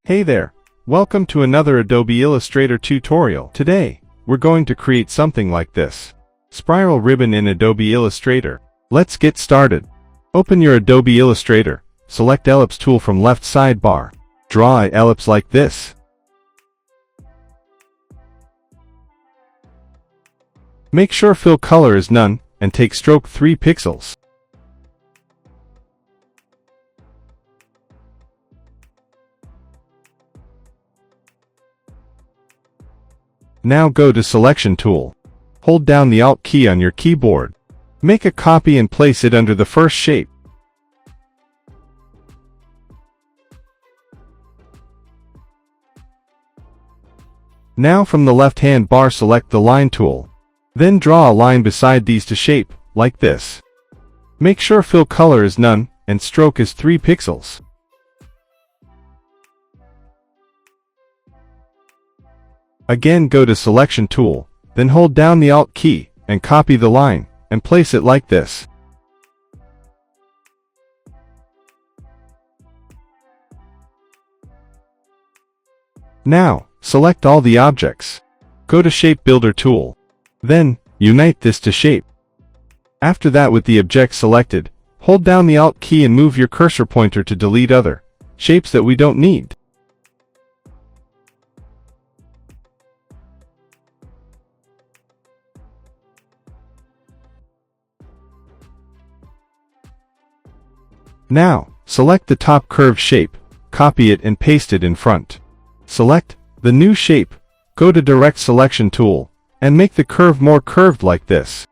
Hey there! Welcome to another Adobe Illustrator tutorial. Today, we're going to create something like this. Spiral ribbon in Adobe Illustrator. Let's get started. Open your Adobe Illustrator. Select Ellipse tool from left sidebar. Draw an ellipse like this. Make sure fill color is none, and take stroke 3 pixels. Now go to Selection tool. Hold down the Alt key on your keyboard. Make a copy and place it under the first shape. Now from the left-hand bar select the Line tool. Then draw a line beside these to shape, like this. Make sure fill color is none, and stroke is 3 pixels. Again go to Selection tool, then hold down the Alt key, and copy the line, and place it like this. Now, select all the objects. Go to Shape Builder tool. Then, unite this to shape. After that, with the object selected, hold down the Alt key and move your cursor pointer to delete other shapes that we don't need. Now, select the top curved shape, copy it and paste it in front. Select the new shape, go to Direct Selection tool, and make the curve more curved like this.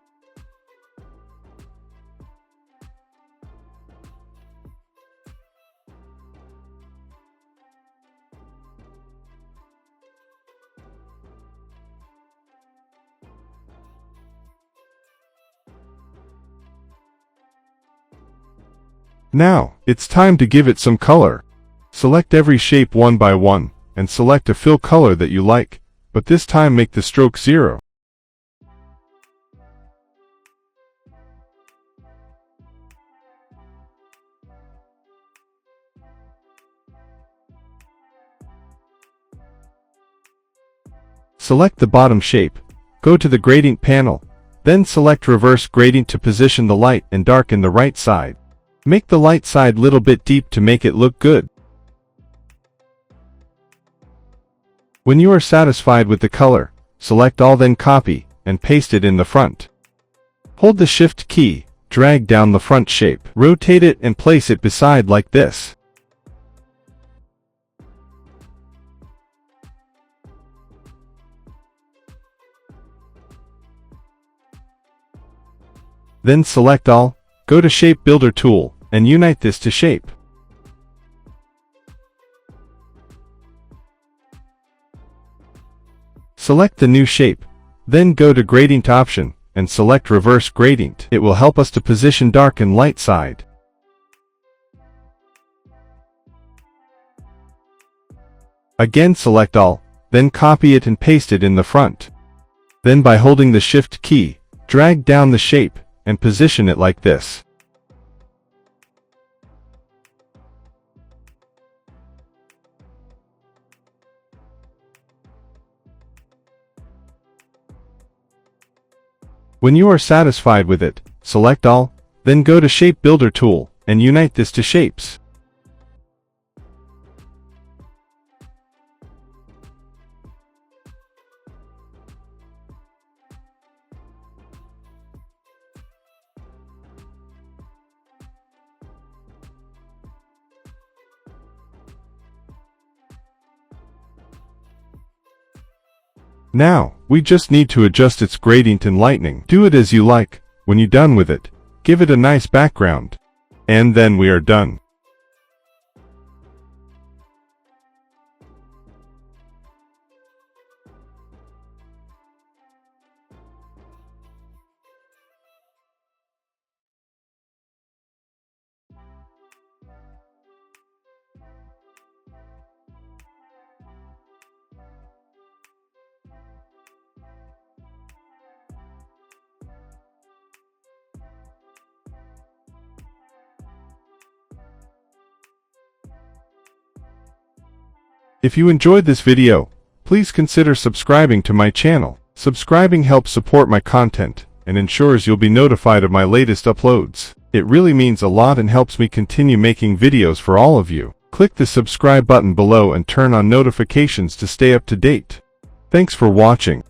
Now, it's time to give it some color. Select every shape one by one, and select a fill color that you like, but this time make the stroke 0. Select the bottom shape, go to the Gradient panel, then select Reverse Gradient to position the light and dark in the right side. Make the light side little bit deep to make it look good. When you are satisfied with the color, select all, then copy and paste it in the front. Hold the Shift key, drag down the front shape, rotate it and place it beside like this. Then select all, go to Shape Builder tool, and unite this to shape. Select the new shape, then go to Gradient option, and select Reverse Gradient. It will help us to position dark and light side. Again select all, then copy it and paste it in the front. Then by holding the Shift key, drag down the shape, and position it like this. When you are satisfied with it, select all, then go to Shape Builder tool, and unite this to shapes. Now, we just need to adjust its gradient and lightning. Do it as you like. When you're done with it, give it a nice background. And then we are done. If you enjoyed this video, please consider subscribing to my channel. Subscribing helps support my content and ensures you'll be notified of my latest uploads. It really means a lot and helps me continue making videos for all of you. Click the subscribe button below and turn on notifications to stay up to date. Thanks for watching.